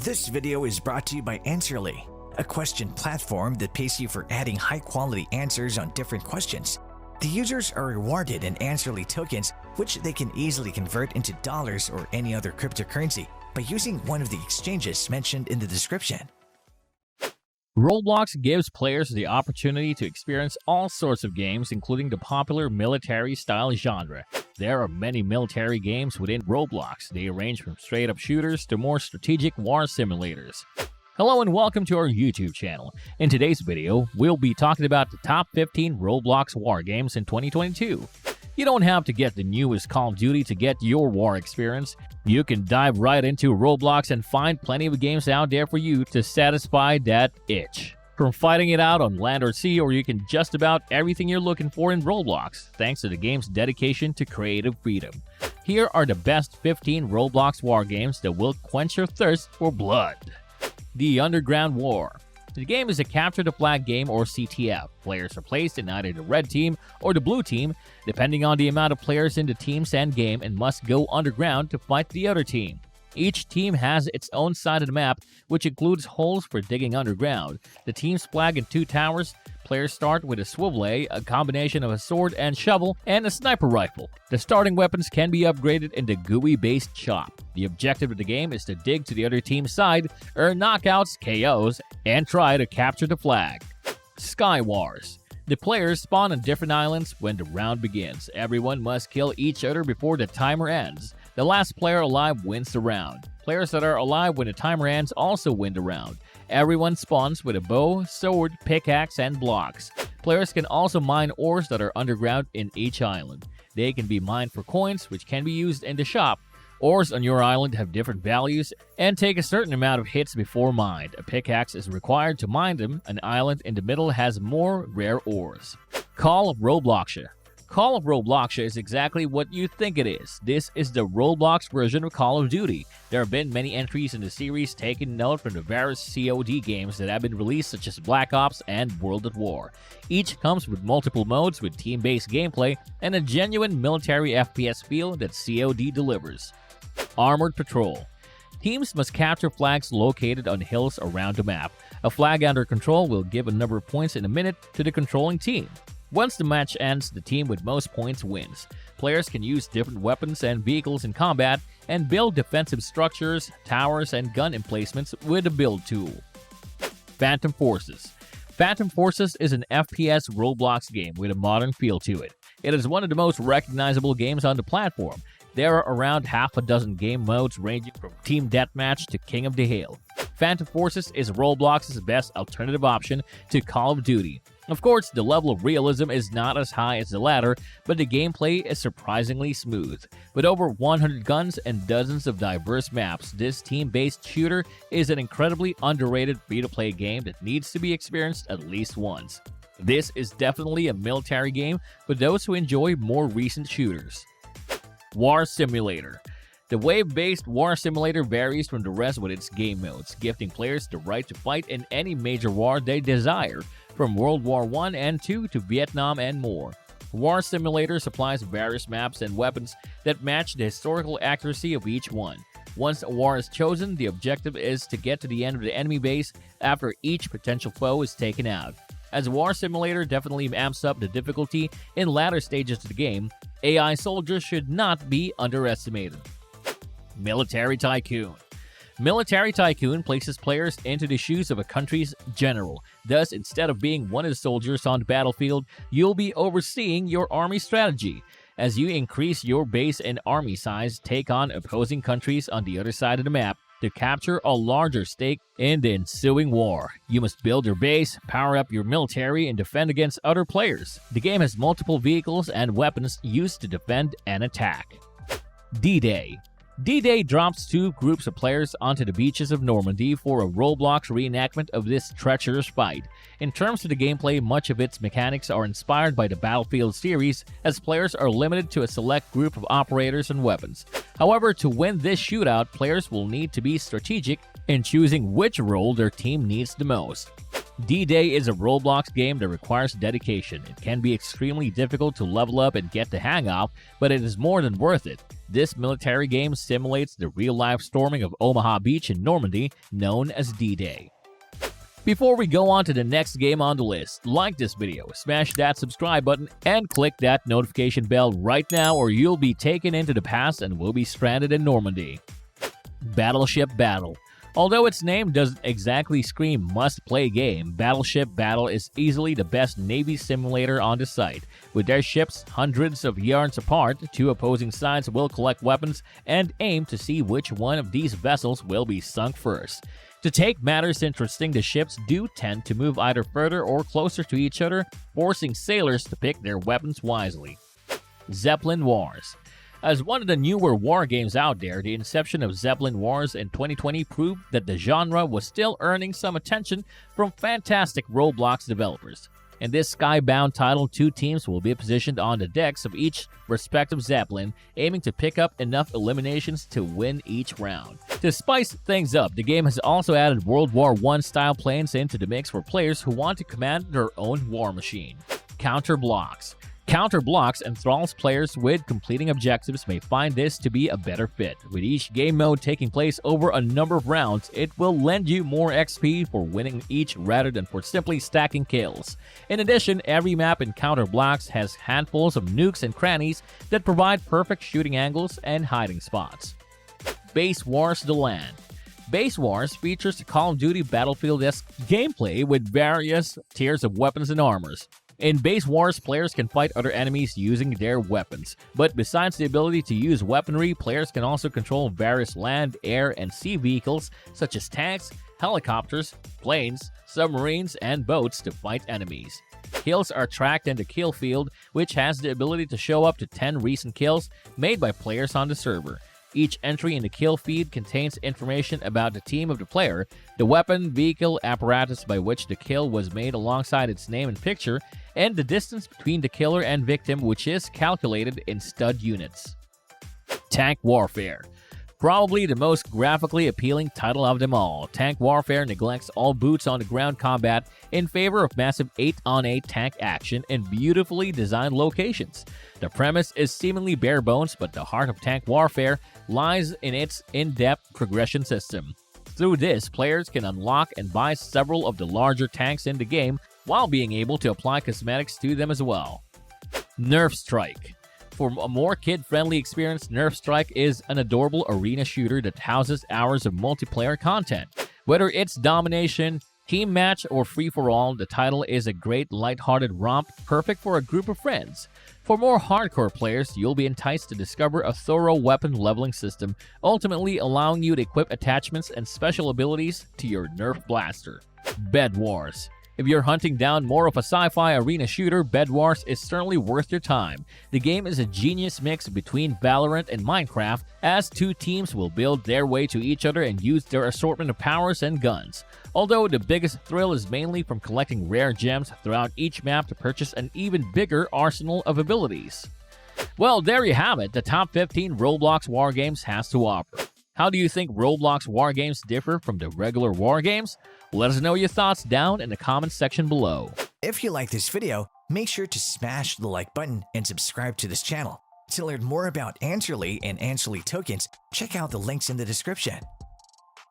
This video is brought to you by Answerly, a question platform that pays you for adding high-quality answers on different questions. The users are rewarded in Answerly tokens, which they can easily convert into dollars or any other cryptocurrency by using one of the exchanges mentioned in the description. Roblox gives players the opportunity to experience all sorts of games, including the popular military-style genre. There are many military games within Roblox. They range from straight-up shooters to more strategic war simulators. Hello and welcome to our YouTube channel. In today's video, we'll be talking about the top 15 Roblox war games in 2022. You don't have to get the newest Call of Duty to get your war experience. You can dive right into Roblox and find plenty of games out there for you to satisfy that itch. From fighting it out on land or sea, or you can just about everything you're looking for in Roblox, thanks to the game's dedication to creative freedom. Here are the best 15 Roblox war games that will quench your thirst for blood. The Underground War. The game is a capture the flag game, or CTF. Players are placed in either the red team or the blue team, depending on the amount of players in the team's endgame, and must go underground to fight the other team. Each team has its own side of the map, which includes holes for digging underground. The team's flag in 2 towers. Players start with a swivel A, a combination of a sword and shovel, and a sniper rifle. The starting weapons can be upgraded in the GUI-based shop. The objective of the game is to dig to the other team's side, earn knockouts, KOs, and try to capture the flag. Sky Wars. The players spawn on different islands when the round begins. Everyone must kill each other before the timer ends. The last player alive wins the round. Players that are alive when the timer ends also win the round. Everyone spawns with a bow, sword, pickaxe, and blocks. Players can also mine ores that are underground in each island. They can be mined for coins, which can be used in the shop. Ores on your island have different values and take a certain amount of hits before mined. A pickaxe is required to mine them. An island in the middle has more rare ores. Call of Robloxia. Call of Robloxia is exactly what you think it is. This is the Roblox version of Call of Duty. There have been many entries in the series taken note from the various COD games that have been released, such as Black Ops and World at War. Each comes with multiple modes with team-based gameplay and a genuine military FPS feel that COD delivers. Armored Patrol. Teams must capture flags located on hills around the map. A flag under control will give a number of points in a minute to the controlling team. Once the match ends, the team with most points wins. Players can use different weapons and vehicles in combat and build defensive structures, towers, and gun emplacements with a build tool. Phantom Forces. Phantom Forces is an FPS Roblox game with a modern feel to it. It is one of the most recognizable games on the platform. There are around half a dozen game modes ranging from Team Deathmatch to King of the Hill. Phantom Forces is Roblox's best alternative option to Call of Duty. Of course, the level of realism is not as high as the latter, but the gameplay is surprisingly smooth. With over 100 guns and dozens of diverse maps, this team-based shooter is an incredibly underrated free-to-play game that needs to be experienced at least once. This is definitely a military game for those who enjoy more recent shooters. War Simulator. The wave-based war simulator varies from the rest with its game modes, giving players the right to fight in any major war they desire, from World War I and II to Vietnam and more. War Simulator supplies various maps and weapons that match the historical accuracy of each one. Once a war is chosen, the objective is to get to the end of the enemy base after each potential foe is taken out. As War Simulator definitely amps up the difficulty in latter stages of the game, AI soldiers should not be underestimated. Military Tycoon. Military Tycoon places players into the shoes of a country's general. Thus, instead of being one of the soldiers on the battlefield, you'll be overseeing your army strategy. As you increase your base and army size, take on opposing countries on the other side of the map to capture a larger stake in the ensuing war. You must build your base, power up your military, and defend against other players. The game has multiple vehicles and weapons used to defend and attack. D-Day. D-Day drops 2 groups of players onto the beaches of Normandy for a Roblox reenactment of this treacherous fight. In terms of the gameplay, much of its mechanics are inspired by the Battlefield series, as players are limited to a select group of operators and weapons. However, to win this shootout, players will need to be strategic in choosing which role their team needs the most. D-Day is a Roblox game that requires dedication. It can be extremely difficult to level up and get the hang of, but it is more than worth it. This military game simulates the real-life storming of Omaha Beach in Normandy, known as D-Day. Before we go on to the next game on the list, like this video, smash that subscribe button, and click that notification bell right now or you'll be taken into the past and will be stranded in Normandy. Battleship Battle. Although its name doesn't exactly scream must-play game, Battleship Battle is easily the best Navy simulator on the site. With their ships hundreds of yards apart, two opposing sides will collect weapons and aim to see which one of these vessels will be sunk first. To take matters interesting, the ships do tend to move either further or closer to each other, forcing sailors to pick their weapons wisely. Zeppelin Wars. As one of the newer war games out there, the inception of Zeppelin Wars in 2020 proved that the genre was still earning some attention from fantastic Roblox developers. In this skybound title, two teams will be positioned on the decks of each respective Zeppelin, aiming to pick up enough eliminations to win each round. To spice things up, the game has also added World War I style planes into the mix for players who want to command their own war machine. Counter BLOX. Counter BLOX enthralls players with completing objectives may find this to be a better fit. With each game mode taking place over a number of rounds, it will lend you more XP for winning each rather than for simply stacking kills. In addition, every map in Counter BLOX has handfuls of nukes and crannies that provide perfect shooting angles and hiding spots. Base Wars: The Land. Base Wars features the Call of Duty Battlefield-esque gameplay with various tiers of weapons and armors. In Base Wars, players can fight other enemies using their weapons, but besides the ability to use weaponry, players can also control various land, air, and sea vehicles such as tanks, helicopters, planes, submarines, and boats to fight enemies. Kills are tracked in the kill field, which has the ability to show up to 10 recent kills made by players on the server. Each entry in the kill feed contains information about the team of the player, the weapon, vehicle, apparatus by which the kill was made alongside its name and picture, and the distance between the killer and victim, which is calculated in stud units. Tank Warfare. Probably the most graphically appealing title of them all, Tank Warfare neglects all boots-on-the-ground combat in favor of massive 8-on-8 tank action in beautifully designed locations. The premise is seemingly bare bones, but the heart of Tank Warfare lies in its in-depth progression system. Through this, players can unlock and buy several of the larger tanks in the game while being able to apply cosmetics to them as well. NERF Strike. For a more kid-friendly experience, NERF Strike is an adorable arena shooter that houses hours of multiplayer content. Whether it's domination, team match, or free-for-all, the title is a great lighthearted romp perfect for a group of friends. For more hardcore players, you'll be enticed to discover a thorough weapon leveling system, ultimately allowing you to equip attachments and special abilities to your NERF blaster. Bed Wars. If you're hunting down more of a sci-fi arena shooter, Bed Wars is certainly worth your time. The game is a genius mix between Valorant and Minecraft, as two teams will build their way to each other and use their assortment of powers and guns. Although the biggest thrill is mainly from collecting rare gems throughout each map to purchase an even bigger arsenal of abilities. Well, there you have it, the top 15 Roblox war games has to offer. How do you think Roblox war games differ from the regular war games? Let us know your thoughts down in the comments section below. If you like this video, make sure to smash the like button and subscribe to this channel. To learn more about Answerly and Answerly tokens, check out the links in the description.